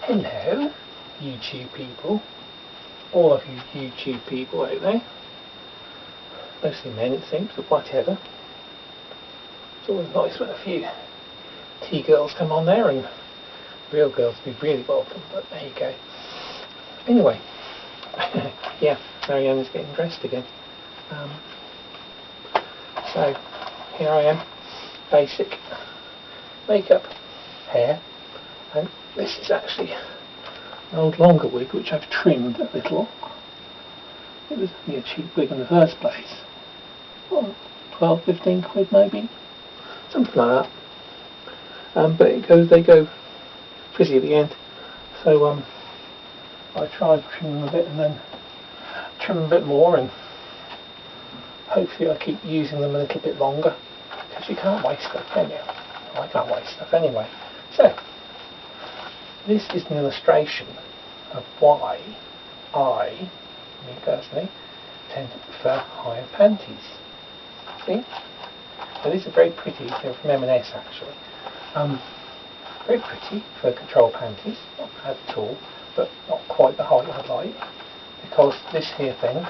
Hello, YouTube people. All of you YouTube people out there. Mostly men it seems, but whatever. It's always nice when a few T-girls come on there, and real girls be really welcome, but there you go. Anyway, yeah, Marianne is getting dressed again. So, here I am, basic makeup, hair, and this is actually an old longer wig which I've trimmed a little. It was only a cheap wig in the first place. Well, 12, 15 quid maybe, something like that. But they go frizzy at the end, so I tried to trim them a bit and then trim them a bit more, and hopefully I keep using them a little bit longer, because you can't waste stuff, can you? I can't waste stuff anyway. So this is an illustration of why me personally, tend to prefer higher panties. See? So these are very pretty. They're from M&S actually. Very pretty for control panties. Not bad at all, but not quite the height I'd like, because this here thing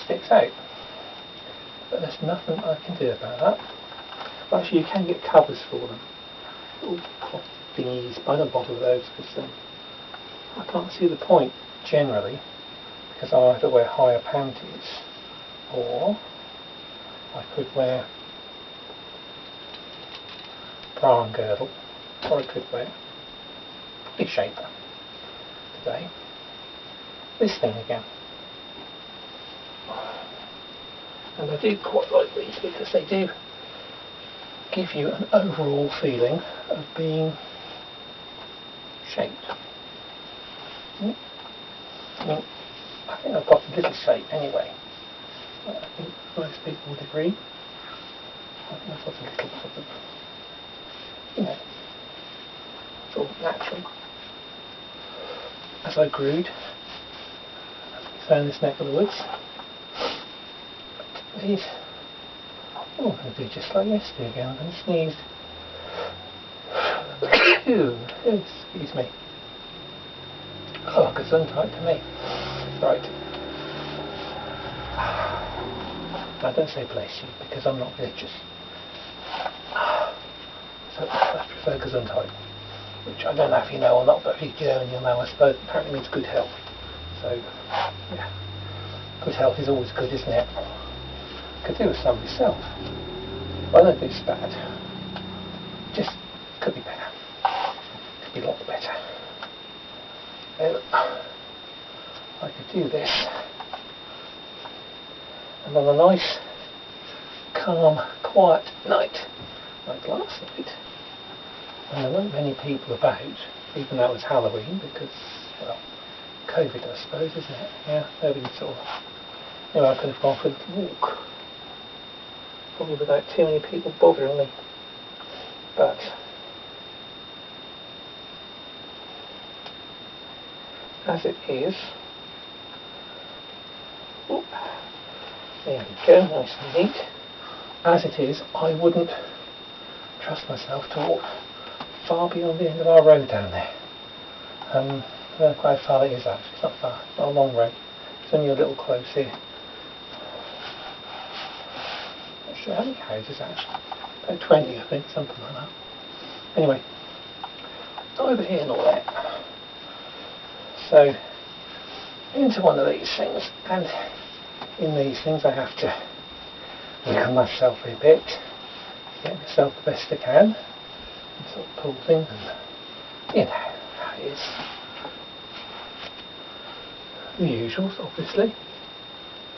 sticks out. But there's nothing I can do about that. Well, actually, you can get covers for them. Little cloth thingies, but I don't bother with those because I can't see the point generally, because I either wear higher panties or I could wear bra and girdle, or I could wear a shaper. Today, this thing again. And I do quite like these because they do give you an overall feeling of being shaped. I think I've got a little shape anyway. I think most people would agree. I think I've got a little sort of, sort of natural. As I grewed, found this neck of the woods. These, I'm going to do just like yesterday again. I'm going to sneeze. Excuse me. Oh, gesundheit to me. Right. I don't say bless you because I'm not religious. So I prefer gesundheit, which I don't know if you know or not, but if you do and you'll know, I suppose apparently means good health. So, yeah. Good health is always good, isn't it? Could do with some myself. But I don't think it's bad. Just could be better. Could be a lot better. I could do this, and on a nice, calm, quiet night, like last night, when there weren't many people about, even though it was Halloween, because, well, COVID I suppose, isn't it? Yeah, nobody sort of, I could have gone for a little walk, probably without too many people bothering me, but as it is, there we go, nice and neat. As it is, I wouldn't trust myself to walk far beyond the end of our road down there. I don't know quite how far it is actually, it's not far, not a long road. It's only a little close here. Not sure how many houses actually. About 20 I think, something like that. Anyway, over here and all that. So, into one of these things, and in these things I have to wiggle myself a bit, get myself the best I can, and sort of pull things, and you know how it is. The usuals, obviously,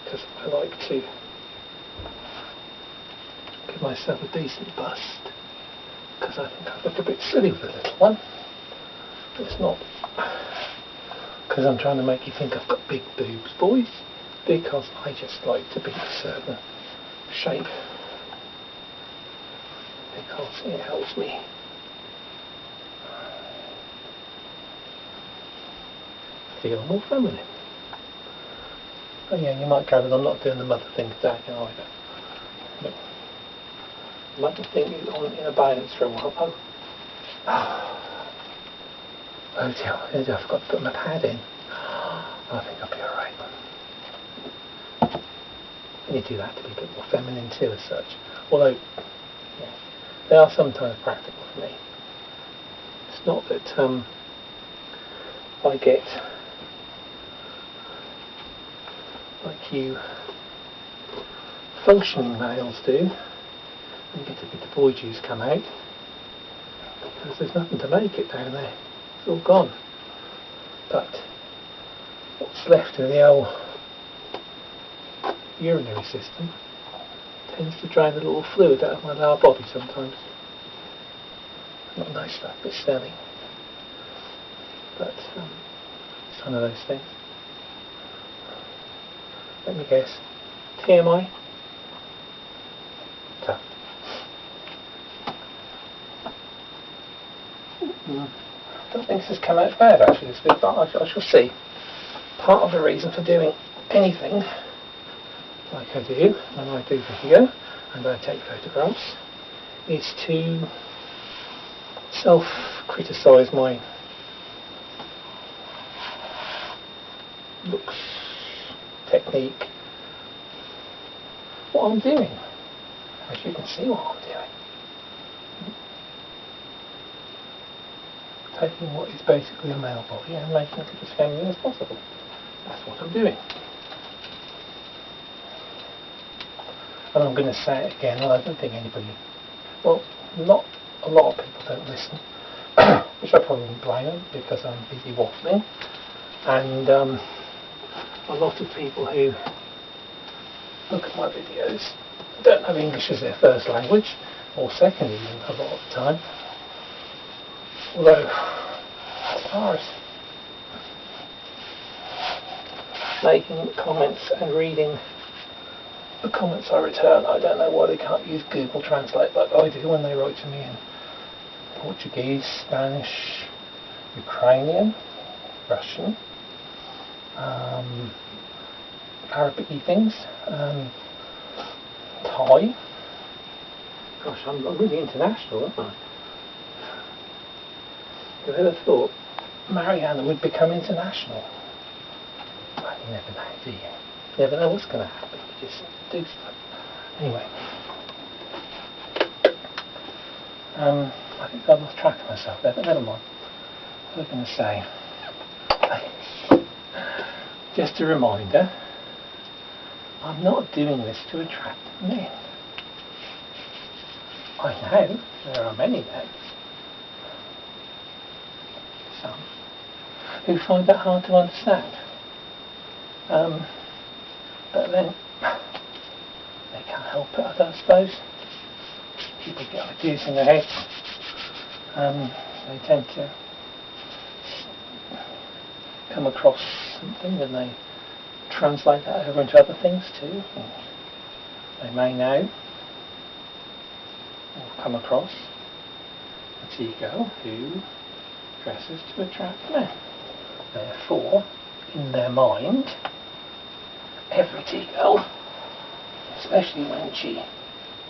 because I like to give myself a decent bust, because I think I look a bit silly with a little one. It's not because I'm trying to make you think I've got big boobs, boys, because I just like to be a certain shape, because it helps me feel more feminine. Oh yeah, you might gather I'm not doing the mother thing today either. But the mother thing is on in abeyance for a while. Oh dear, I forgot to put my pad in. I think I'll be alright. You do that to be a bit more feminine too as such. Although, yeah, they are sometimes practical for me. It's not that I get, like you functioning males do, and get a bit of boy juice come out, because there's nothing to make it down there. It's all gone. But what's left of the old urinary system tends to drain a little fluid out of my lower body sometimes. Not nice stuff, it's smelly. But it's one of those things. Let me guess. TMI? Tough. I don't think this has come out bad actually this week, but I shall see. Part of the reason for doing anything like I do when I do video and I take photographs is to self-criticise my looks, technique, what I'm doing. As you can see what I'm doing. Taking what is basically a male body and making it as feminine as possible. That's what I'm doing. And I'm going to say it again, I don't think anybody, well, not a lot of people don't listen, which I probably blame them because I'm busy waffling, and a lot of people who look at my videos don't know English as their first language, or second even a lot of the time. Although, as far as making comments and reading the comments I return, I don't know why they can't use Google Translate like I do when they write to me in Portuguese, Spanish, Ukrainian, Russian, Arabic-y things, Thai. Gosh, I'm really international, aren't I? Who ever thought Mariana would become international? Well, you never know, do you? You never know what's going to happen. You just do stuff. Anyway. I think I've lost track of myself there, but never mind. What was I going to say? Just a reminder, I'm not doing this to attract men. I know there are many men, some, who find that hard to understand. But then they can't help it, I suppose. People get ideas in their heads. They tend to come across something and they translate that over into other things too. They may know or come across a T-girl who dresses to attract men. Therefore, in their mind, every T-girl, especially when she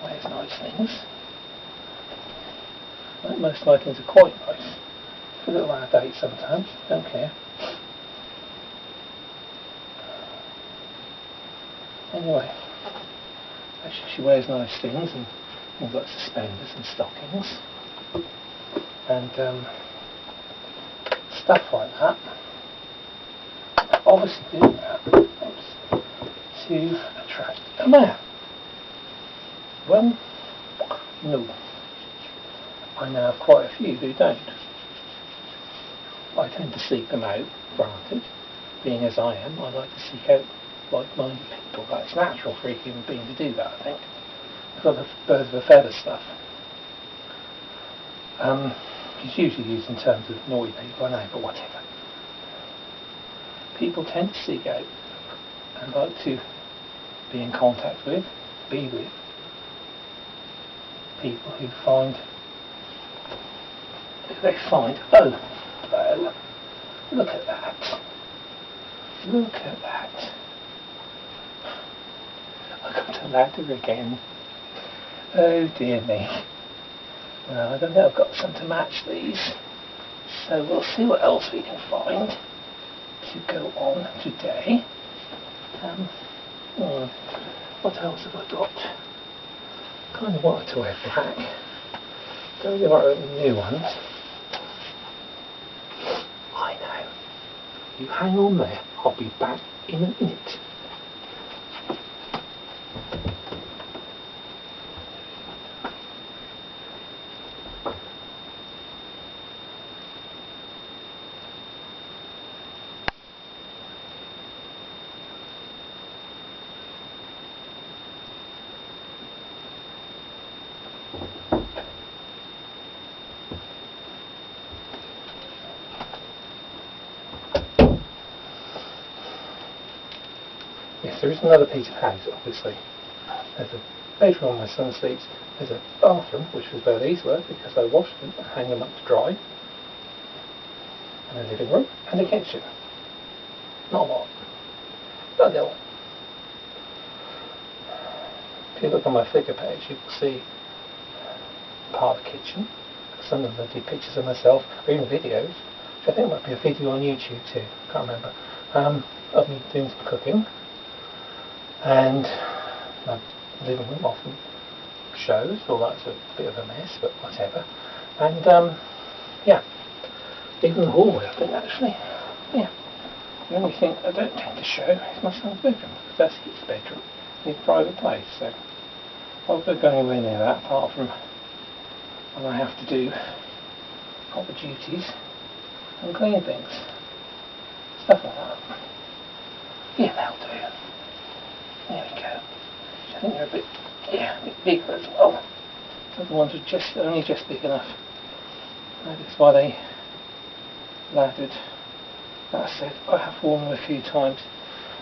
wears nice things, like most of my things are quite nice, for a little out of date sometimes, don't care. Anyway, she wears nice things and things like suspenders and stockings and stuff like that. Obviously doing that to attract a man. Well, no. I know of quite a few who don't. I tend to seek them out, granted. Being as I am, I like to seek out like-minded people. That's natural for a human being to do that, I think. For the birds of a feather stuff. It's usually used in terms of naughty people, I know, but whatever. People tend to seek out and like to be in contact with, be with, people who find, oh, well, look at that. Look at that. I got the ladder again. Oh dear me. Well, I don't think I've got some to match these. So we'll see what else we can find to go on today. What else have I got? Kind of wanted to wear black. Don't really want to open new ones. I know. You hang on there. I'll be back in a minute. Yes, there is another piece of house, obviously. There's a bedroom where my son sleeps. There's a bathroom, which was where these were, because I washed them and hang them up to dry. And a living room and a kitchen. Not a lot, but a little. If you look on my Flickr page, you can see part of the kitchen. Some of them do pictures of myself, or even videos, which I think might be a video on YouTube too. Can't remember. Of me doing some cooking. And my living room often shows, although it's a bit of a mess, but whatever. And yeah, even the hallway, I think, actually. Yeah. The only thing I don't tend to show is my son's bedroom, because that's his bedroom, his private place. So I won't go anywhere near that, apart from when I have to do proper duties and clean things, stuff like that. Yeah, that'll do. There we go. I think they're a bit bigger as well. The other ones are only just big enough. That's why they laddered. That said, I have worn them a few times.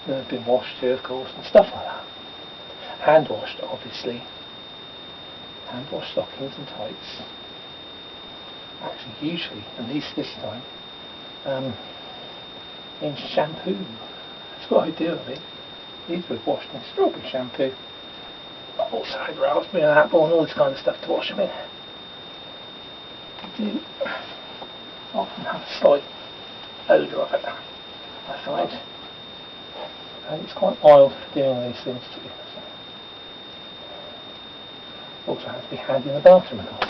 They've been washed too, of course, and stuff like that. Hand washed, obviously. Hand washed stockings and tights. Actually, usually, and this time, in shampoo. That's what I do, I think. These were washed in strawberry shampoo. I've also had raspberry and apple and all this kind of stuff to wash them in. They do often have a slight odour of it, I find. And it's quite mild doing these things too. So. Also has to be handy in the bathroom, of course.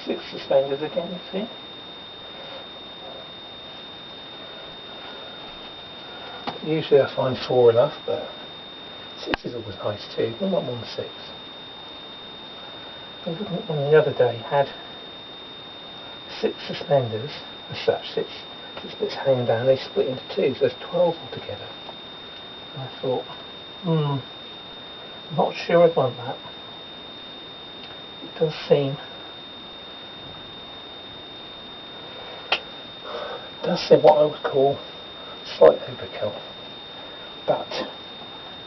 Six suspenders again, you see. Usually I find 4 enough, but 6 is always nice too. I want more than 6. I was looking at one the other day, had 6 suspenders as such, 6 bits hanging down, they split into 2, so there's 12 altogether. And I thought, not sure I'd want that. It does seem what I would call slight overkill, but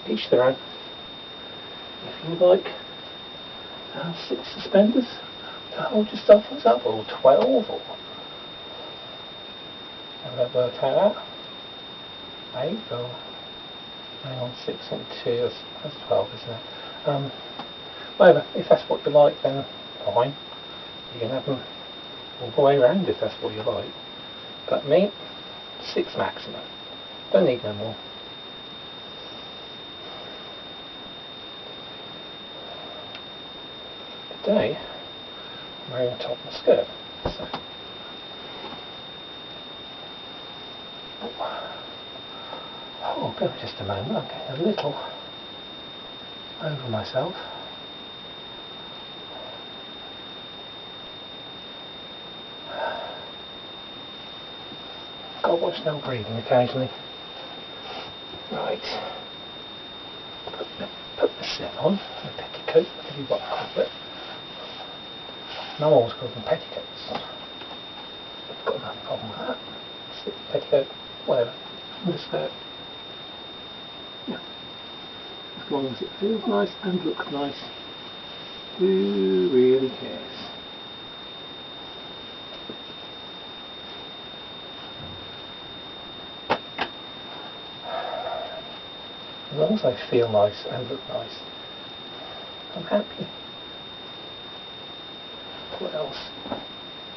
each their own. If you like to have 6 suspenders to hold your stockings up, or 12, or have I worked out that? 8, or hang on, 6 and 2, that's 12, isn't it? Whatever, if that's what you like, then fine. You can have them all the way around if that's what you like. But me, 6 maximum. Don't need no more. Today, I'm wearing a top and a skirt. So. Oh, give me just a moment. I'm getting a little over myself. Got to watch no breathing occasionally. Right. Put the slip on, the petticoat, whatever you want to call it. No one always calls them petticoats. I've got no problem with that. Slip, petticoat, whatever. And the skirt. Yeah. As long as it feels nice and looks nice. Who really cares? As long as I feel nice and look nice, I'm happy. What else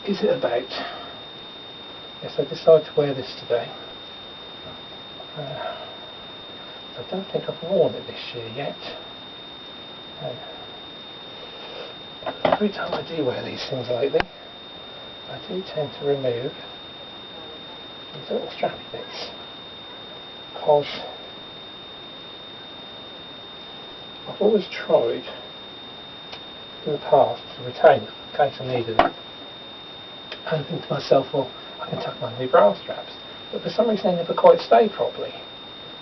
is it about? Yes, I decided to wear this today. I don't think I've worn it this year yet. Every time I do wear these things lately, I do tend to remove these little strappy bits, because I've always tried in the past to retain them in case I needed it. And I think to myself, well, I can tuck them under my bra straps, but for some reason they never quite stay properly.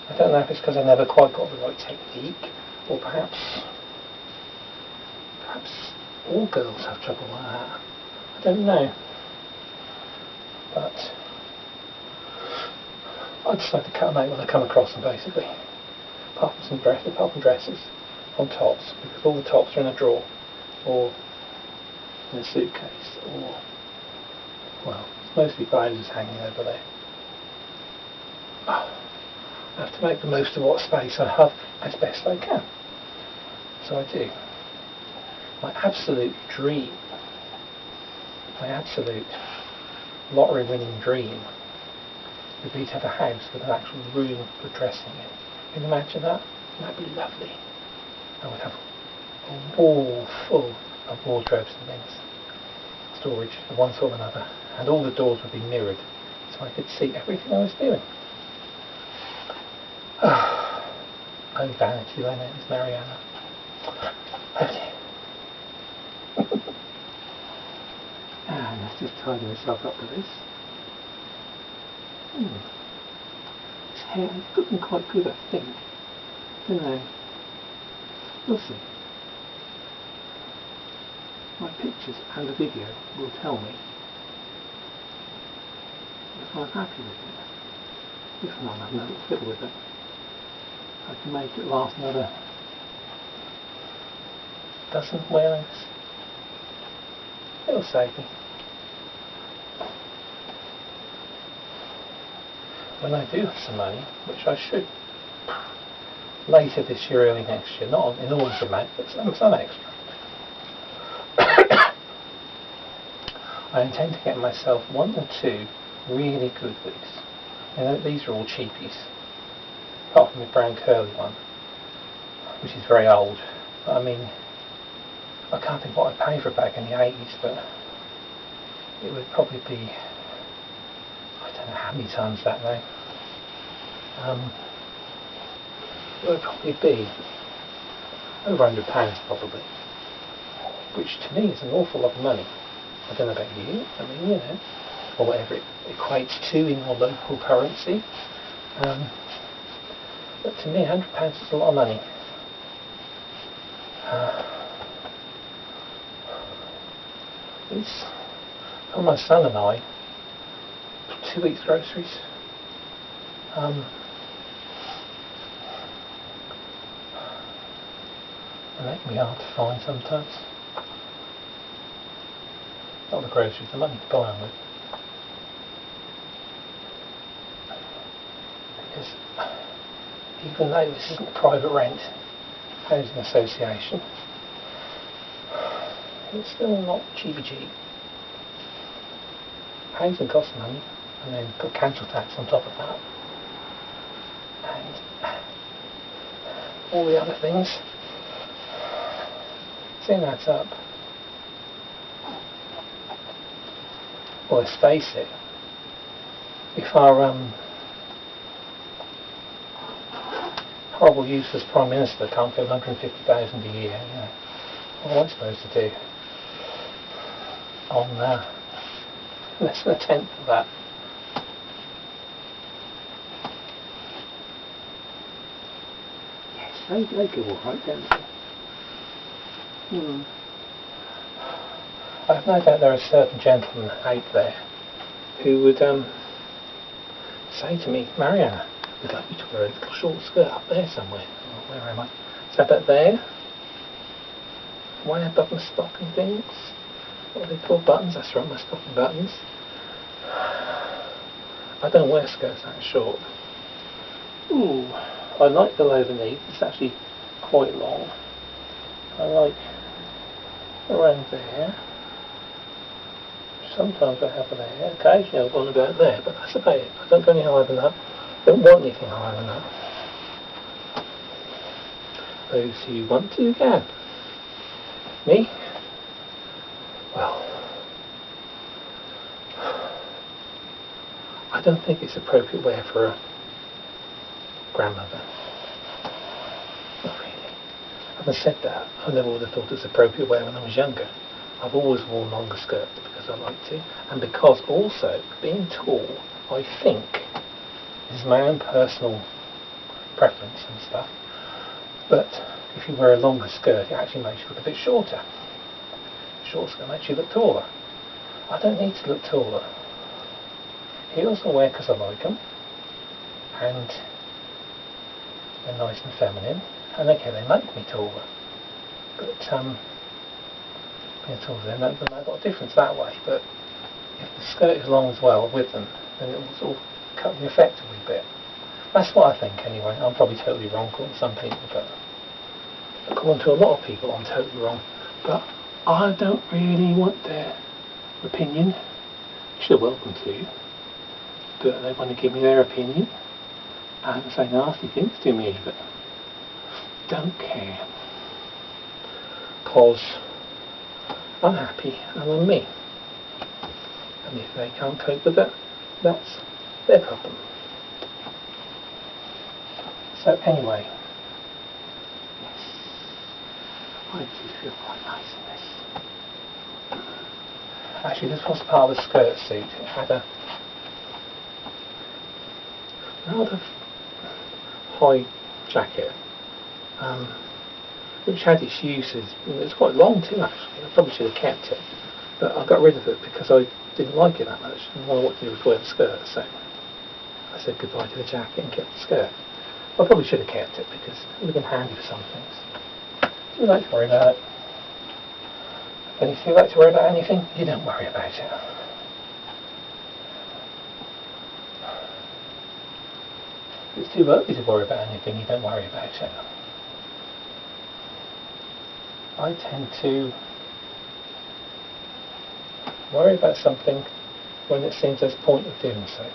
I don't know if it's because I never quite got the right technique, or perhaps all girls have trouble like that. I don't know. But I decided to cut them out when I come across them, basically. Apart from dresses on tops, because all the tops are in a drawer, or in a suitcase, or, well, it's mostly blouses hanging over there. I have to make the most of what space I have as best I can. So I do. My absolute dream, my absolute lottery winning dream would be to have a house with an actual room for dressing in. Can you imagine that? That'd be lovely. I would have a wall full of wardrobes and things, storage of one sort or another, and all the doors would be mirrored so I could see everything I was doing. Oh, vanity, my name is Mariana. Okay. And let's just tidy myself up with this. This hair is looking quite good, I think. Don't know. We'll see. My pictures and the video will tell me if I'm happy with it. If not, I'm a little fiddle with it. I can make it last another dozen wearings. It'll save me. When I do have some money, which I should later this year, early next year, not in enormous amount, but some extra, I intend to get myself one or two really good wigs. You know, these are all cheapies, apart from the brown curly one, which is very old. I mean, I can't think what I'd pay for it back in the 80s, but it would probably be, I don't know how many times that now. It would probably be over £100 probably, which to me is an awful lot of money. I don't know about you, I mean, you know, or whatever it equates to in your local currency. But to me, £100 is a lot of money. It's for my son and I, 2 weeks' groceries. They can be hard to find sometimes. Not the groceries, the money to buy them with. Because even though this isn't a private rent housing association, it's still not cheapy cheap. Housing costs money, and then put council tax on top of that, and all the other things. Soon adds up. Well, let's face it, if our horrible useless Prime Minister can't get 150,000 a year, you know, what am I supposed to do on less than a tenth of that? Yes, they go alright, don't they? I have no doubt there are certain gentlemen out there who would say to me, Mariana, we'd like you to wear a little short skirt up there somewhere. Oh, where am I? Is that about there? Why have button stocking things? What are they called? Buttons? That's right, my stocking buttons. I don't wear skirts that short. Ooh, I like below the knee. It's actually quite long. I like around there. Sometimes I have there. Occasionally I've gone about there, but that's about it. I don't go any higher than that. Don't want anything higher than that. Those who want to can. Me? Well, I don't think it's appropriate wear for a grandmother. Not really. Having said that, I never would have thought it's appropriate wear when I was younger. I've always worn longer skirts because I like to, and because also being tall, I think, is my own personal preference and stuff. But if you wear a longer skirt, it actually makes you look a bit shorter. Short skirt makes you look taller. I don't need to look taller. Heels I wear because I like them, and they're nice and feminine, and okay, they make me taller. But being taller, then that doesn't make a lot of difference that way. But if the skirt is long as well with them, then it will sort of cut the effect a wee bit. That's what I think anyway. I'm probably totally wrong according to some people, but according to a lot of people I'm totally wrong. But I don't really want their opinion. They're welcome to, but they want to give me their opinion and say nasty things to me even. Don't care. Because I'm happy and I'm me. And if they can't cope with it, that's their problem. So anyway, yes, I do feel quite nice in this. Actually, this was part of the skirt suit. It had a rather high jacket, which had its uses. It was quite long too, actually. I probably should have kept it, but I got rid of it because I didn't like it that much. I didn't know what to do with wear the skirt, so I said goodbye to the jacket and kept the skirt. I probably should have kept it because it would have been handy for some things. You don't like to worry about it. And if you like to worry about anything, you don't worry about it. If it's too early to worry about anything, you don't worry about it. I tend to worry about something when it seems there's a point of doing so.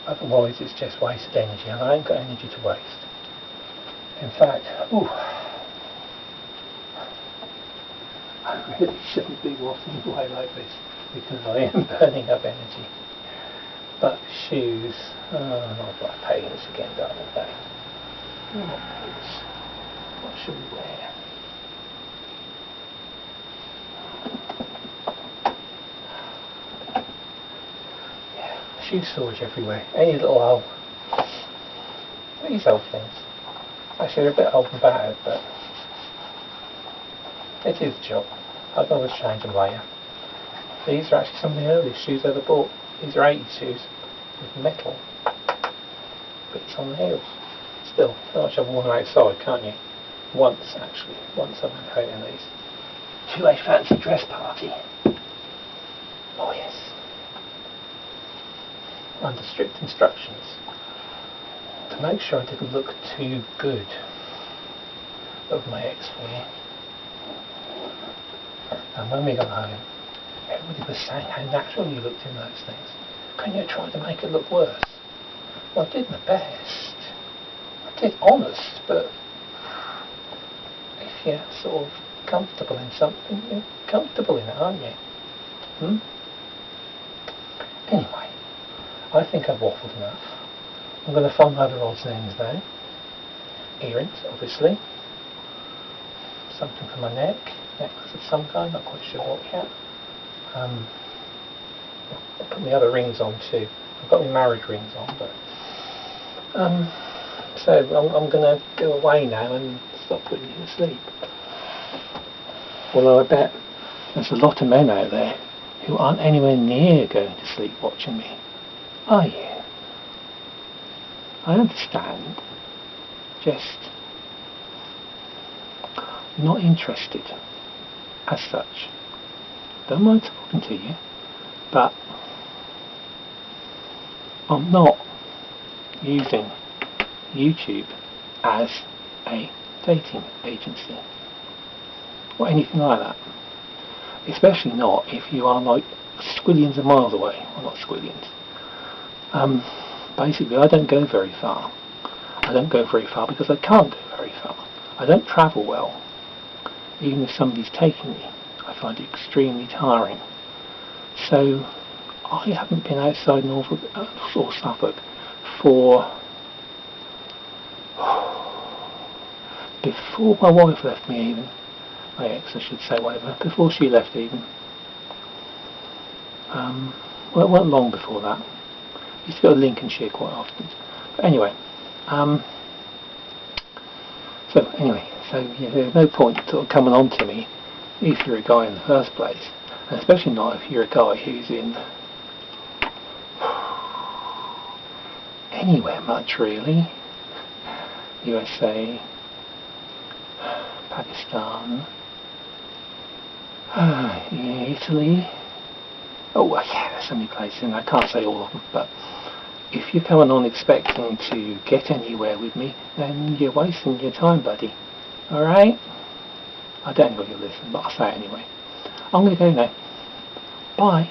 Otherwise it's just wasted energy, and I ain't got energy to waste. In fact, I really shouldn't be walking away like this because I am burning up energy. But shoes, not black pains again, darling day. What boots? What should we wear? Yeah, shoe storage everywhere. Any little hole. These old things. Actually, they're a bit old and battered, but it is the job. I can always change them later. These are actually some of the earliest shoes I ever bought. These are 80s shoes with metal bits on the heels. Still, how much I've worn them outside, can't you? Once, actually. Once I went out in these to a fancy dress party. Oh yes. Under strict instructions to make sure I didn't look too good of my ex-wife. And when we got home, everybody was saying how natural you looked in those things. Couldn't you try to make it look worse? Well, I did my best. I did honest, but if you're sort of comfortable in something, you're comfortable in it, aren't you? Anyway, I think I've waffled enough. I'm going to find my other odds and ends now. Earrings, obviously. Something for my neck. Necklace of some kind, not quite sure what yet. I'll put my other rings on too. I've got my marriage rings on, but so I'm going to go away now and stop putting you to sleep. Although I bet there's a lot of men out there who aren't anywhere near going to sleep watching me. Are you? I understand. Just not interested as such. Don't mind talking to you, but I'm not using YouTube as a dating agency or anything like that. Especially not if you are like squillions of miles away. Well, not squillions. Basically, I don't go very far. I don't go very far because I can't go very far. I don't travel well. Even if somebody's taking me, I find it extremely tiring. So I haven't been outside Norfolk or Suffolk for before my wife left me even. My ex, I should say, whatever. Before she left even. Well, it wasn't long before that. I used to go to Lincolnshire quite often. But anyway, so yeah, there's no point sort of coming on to me if you're a guy in the first place, and especially not if you're a guy who's in anywhere much really. USA, Pakistan, Italy. Oh well, yeah, there's so many places, and I can't say all of them, but if you're coming on expecting to get anywhere with me, then you're wasting your time, buddy. Alright? I don't know if you'll listen, but I'll say it anyway. I'm going to go now. Bye.